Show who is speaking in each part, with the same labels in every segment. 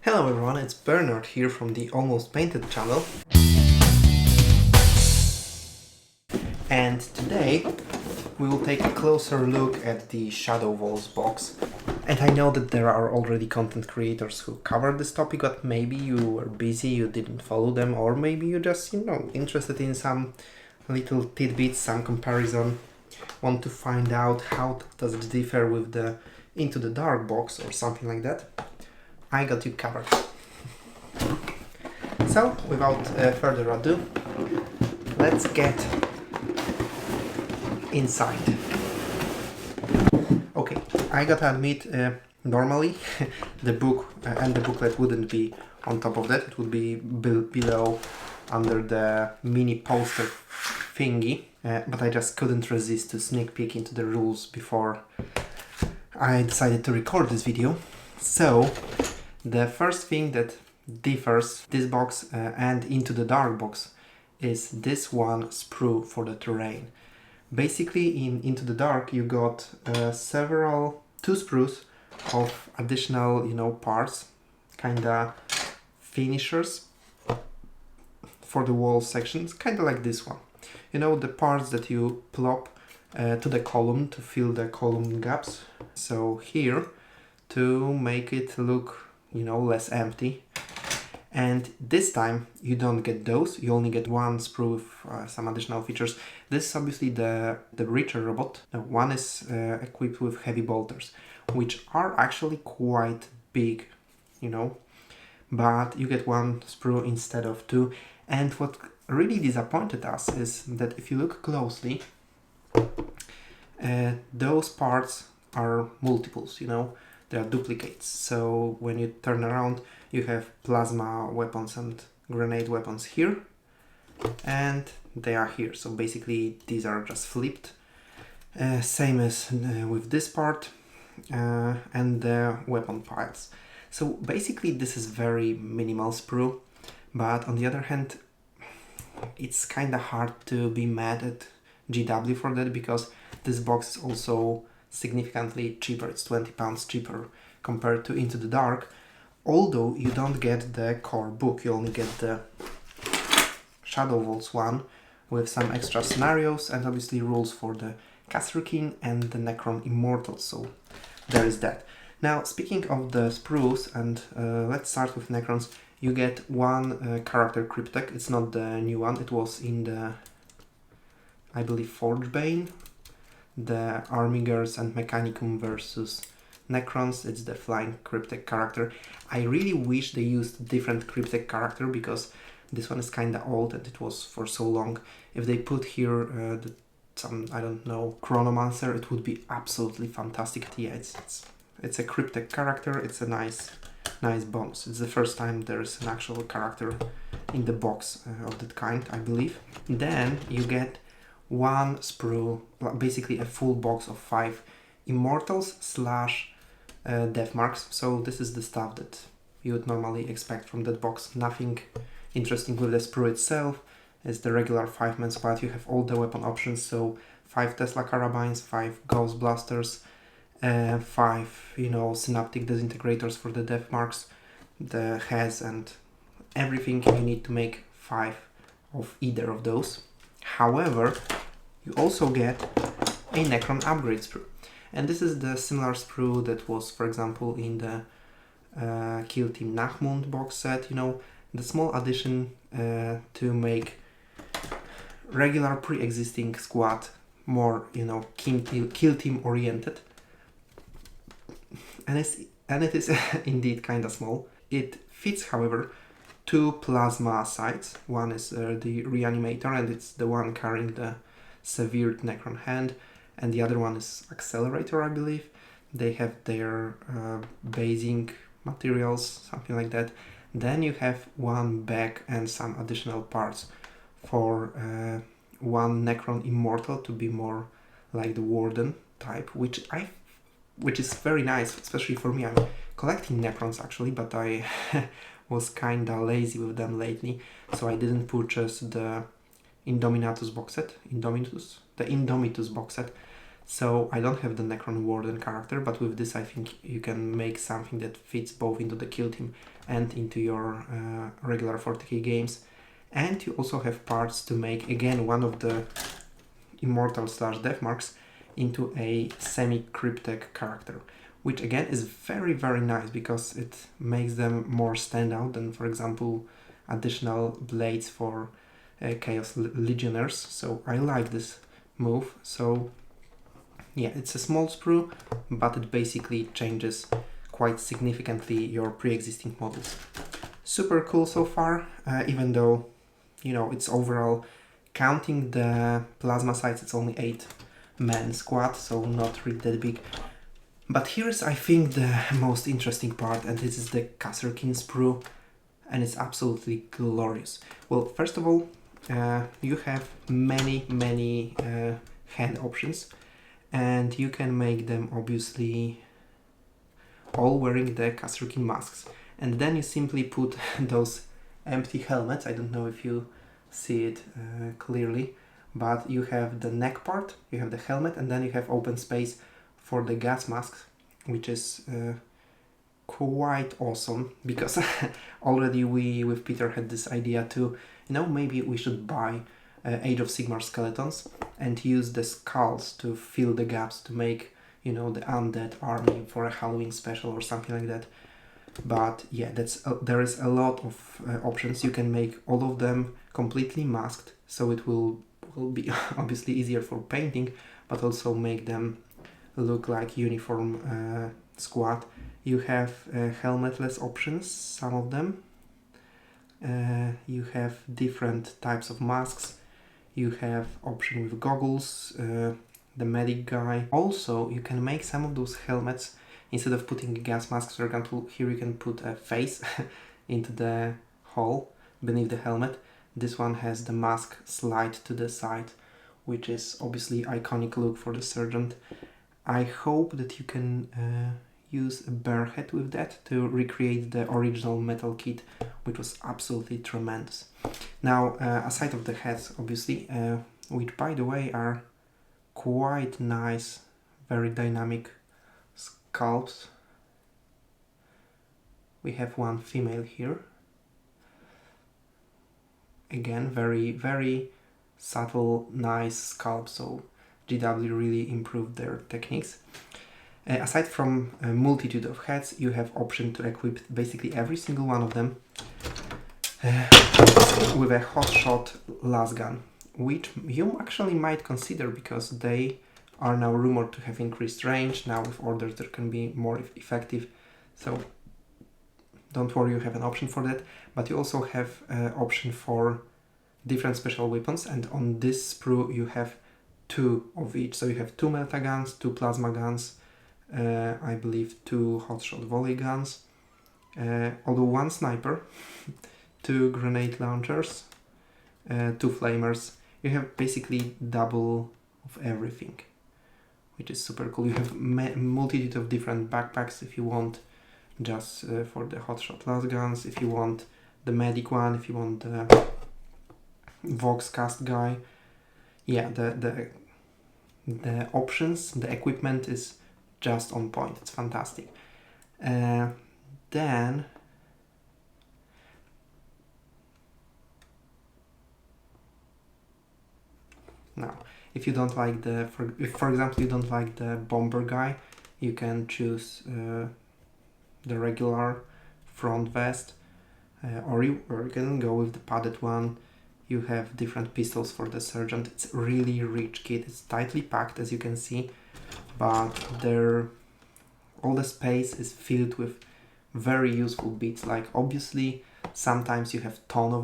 Speaker 1: Hello everyone, it's Bernard here from the Almost Painted channel. And today we will take a closer look at the Shadowvaults box. And I know that there are already content creators who covered this topic, but maybe you were busy, you didn't follow them, or maybe you just, interested in some little tidbits, some comparison, want to find out how does it differ with the Into the Dark box or something like that. I got you covered. So, without further ado, let's get inside. Okay, I gotta admit, normally the book and the booklet wouldn't be on top of that, it would be below under the mini poster thingy, but I just couldn't resist to sneak peek into the rules before I decided to record this video. So, the first thing that differs this box and Into the Dark box is this one sprue for the terrain. Basically in Into the Dark you got two sprues of additional parts, kinda finishers for the wall sections, kinda like this one. The parts that you plop to the column to fill the column gaps. So here, to make it look less empty. And this time you don't get those, you only get one sprue with some additional features. This is obviously the Reacher robot. One is equipped with heavy bolters, which are actually quite big, but you get one sprue instead of two. And what really disappointed us is that if you look closely, those parts are multiples, they are duplicates. So when you turn around, you have plasma weapons and grenade weapons here, and they are here. So basically these are just flipped. Same as with this part and the weapon piles. So basically this is very minimal sprue, but on the other hand, it's kind of hard to be mad at GW for that, because this box is also significantly cheaper. It's £20 cheaper compared to Into the Dark, although you don't get the core book, you only get the Shadowvaults one with some extra scenarios and obviously rules for the Kasrkin and the Necron Immortals, so there is that. Now, speaking of the sprues, and let's start with Necrons, you get one character cryptek. It's not the new one, it was in the, I believe, Forgebane, the Armigers and Mechanicum versus Necrons. It's the flying cryptek character. I really wish they used different cryptek character, because this one is kinda old and it was for so long. If they put here some, I don't know, Chronomancer, it would be absolutely fantastic. Yeah, it's a cryptek character, it's a nice bonus. It's the first time there's an actual character in the box of that kind, I believe. Then you get one sprue, basically a full box of 5 Immortals / Death Marks. So this is the stuff that you would normally expect from that box. Nothing interesting with the sprue itself. It's the regular 5-man squad. You have all the weapon options, so 5 Tesla carabines, 5 Gauss blasters, 5 synaptic disintegrators for the Death Marks, the heads, and everything you need to make 5 of either of those. However, you also get a Necron upgrade sprue. And this is the similar sprue that was, for example, in the Kill Team Nachmund box set, the small addition to make regular pre-existing squad more, kill team oriented. And it is indeed kinda small. It fits, however, 2 plasma sides. One is the reanimator, and it's the one carrying the severed Necron hand, and the other one is accelerator, I believe. They have their basing materials, something like that. Then you have one back and some additional parts for one Necron Immortal to be more like the Warden type, which is very nice, especially for me. I'm collecting Necrons actually, but I was kinda lazy with them lately, so I didn't purchase the Indominatus box set. The Indomitus box set. So I don't have the Necron Warden character, but with this I think you can make something that fits both into the kill team and into your regular 40k games. And you also have parts to make, again, one of the Immortal / Deathmarks into a semi-cryptek character, which again is very, very nice because it makes them more stand out than, for example, additional blades for Chaos Legionnaires. So I like this move. So yeah, it's a small sprue, but it basically changes quite significantly your pre-existing models. Super cool so far, even though, you know, it's overall, counting the plasma sites, it's only 8-man squad, so not really that big. But here's, I think, the most interesting part, and this is the Kasrkin sprue, and it's absolutely glorious. Well, first of all, you have many hand options, and you can make them obviously all wearing the Kasrkin masks. And then you simply put those empty helmets. I don't know if you see it clearly, but you have the neck part, you have the helmet, and then you have open space for the gas masks, which is quite awesome, because already we with Peter had this idea to, you know, maybe we should buy Age of Sigmar skeletons and use the skulls to fill the gaps to make, you know, the undead army for a Halloween special or something like that. But yeah, there is a lot of options. You can make all of them completely masked, so it will be obviously easier for painting, but also make them look like uniform squad. You have helmetless options, some of them. You have different types of masks. You have option with goggles, the medic guy. Also, you can make some of those helmets, instead of putting gas masks, for example, here you can put a face into the hole beneath the helmet. This one has the mask slide to the side, which is obviously iconic look for the sergeant. I hope that you can use a bear head with that to recreate the original metal kit, which was absolutely tremendous. Now, aside of the heads, obviously, which by the way are quite nice, very dynamic sculpts. We have one female here. Again, very subtle, nice sculpt, so GW really improved their techniques. Aside from a multitude of heads, you have option to equip basically every single one of them with a hotshot lasgun, which you actually might consider because they are now rumored to have increased range. Now with orders there can be more effective, so don't worry, you have an option for that. But you also have an option for different special weapons, and on this sprue you have 2 of each. So you have 2 melta guns, 2 plasma guns, I believe 2 hotshot volley guns, although 1 sniper, 2 grenade launchers, 2 flamers. You have basically double of everything, which is super cool. You have multitude of different backpacks if you want, just for the hotshot las guns, if you want the medic one, if you want the Vox cast guy. Yeah, the options, the equipment is just on point. It's fantastic. Then now, if you don't like if for example you don't like the bomber guy, you can choose the regular front vest, or you can go with the padded one. You have different pistols for the sergeant. It's a really rich kit. It's tightly packed, as you can see, but all the space is filled with very useful bits. Like obviously sometimes you have tons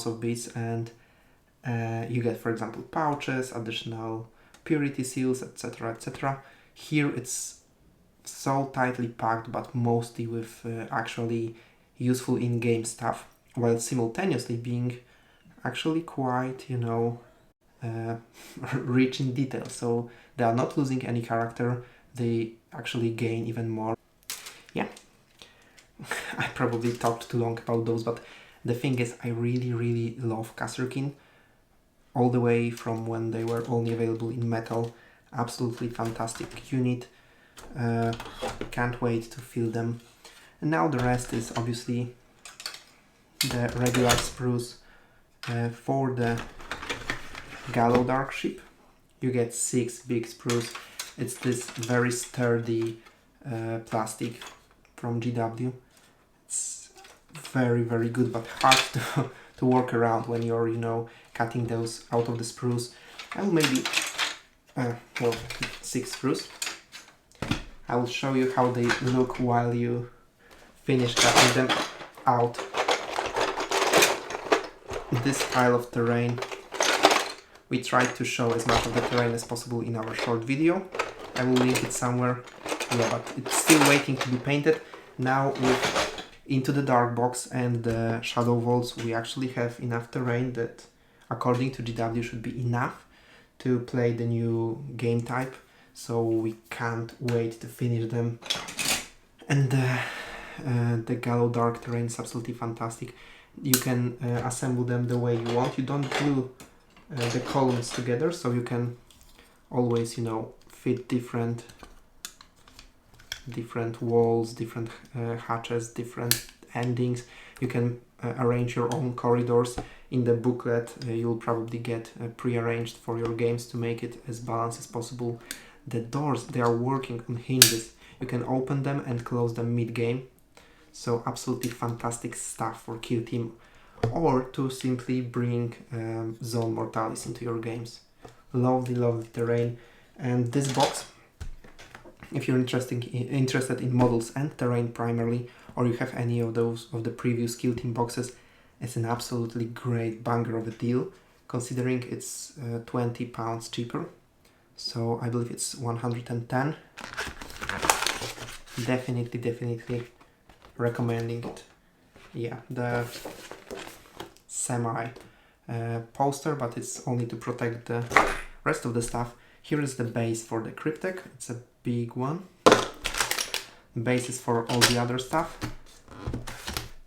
Speaker 1: of bits, and you get, for example, pouches, additional purity seals, etc, etc. Here it's so tightly packed, but mostly with actually useful in-game stuff, while simultaneously being actually quite, you know, rich in detail. So they are not losing any character, they actually gain even more. Yeah, I probably talked too long about those, but the thing is, I really love Kasrkin. All the way from when they were only available in metal. Absolutely fantastic unit. Can't wait to fill them. And now the rest is obviously the regular sprues. For the Gallowdark ship, you get 6 big sprues. It's this very sturdy plastic from GW. It's very, very good, but hard to work around when you're, you know, cutting those out of the sprues. I will maybe, well, 6 sprues. I will show you how they look while you finish cutting them out. This pile of terrain, we tried to show as much of the terrain as possible in our short video. I will link it somewhere. Yeah, but it's still waiting to be painted. Now with Into the Dark box and the Shadowvaults, we actually have enough terrain that, according to GW, should be enough to play the new game type. So we can't wait to finish them. And the Gallowdark terrain is absolutely fantastic. You can assemble them the way you want. You don't glue the columns together, so you can always, you know, fit different walls, different hatches, different endings. You can arrange your own corridors. In the booklet you'll probably get pre-arranged for your games to make it as balanced as possible. The doors, they are working on hinges. You can open them and close them mid-game. So absolutely fantastic stuff for kill team, or to simply bring Zone Mortalis into your games. Lovely, lovely terrain. And this box, if you're interested in models and terrain primarily, or you have any of those of the previous kill team boxes, it's an absolutely great banger of a deal, considering it's £20 cheaper. So I believe it's 110. Definitely recommending it. Yeah, the semi poster, but it's only to protect the rest of the stuff. Here is the base for the Cryptek. It's a big one. The base is for all the other stuff.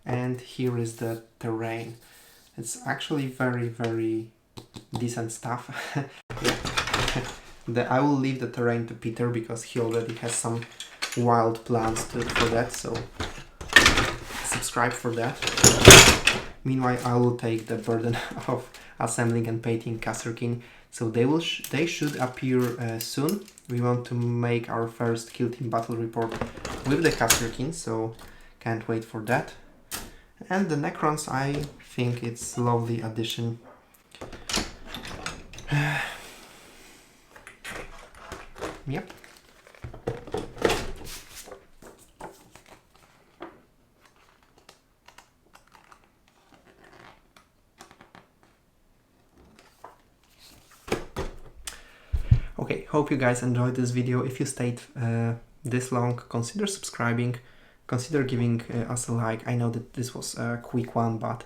Speaker 1: And here is the terrain. It's actually very, very decent stuff. Yeah. I will leave the terrain to Peter because he already has some wild plans for that, so subscribe for that. Meanwhile, I will take the burden of assembling and painting Kasrkin, so they should appear soon. We want to make our first kill team battle report with the Kasrkin, so can't wait for that. And the Necrons, I think it's a lovely addition. Yep. Okay, hope you guys enjoyed this video. If you stayed this long, consider subscribing, consider giving us a like. I know that this was a quick one, but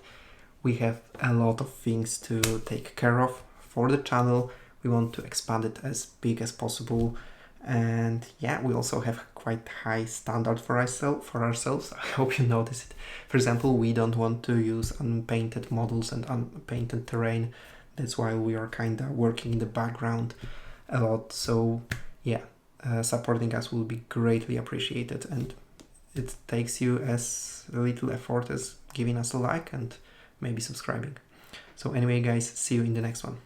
Speaker 1: we have a lot of things to take care of for the channel. We want to expand it as big as possible, and yeah, we also have quite high standard for ourselves. I hope you notice it. For example, we don't want to use unpainted models and unpainted terrain. That's why we are kind of working in the background a lot. So yeah, supporting us will be greatly appreciated, and it takes you as little effort as giving us a like and maybe subscribing. So anyway guys, see you in the next one.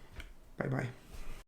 Speaker 1: Bye bye.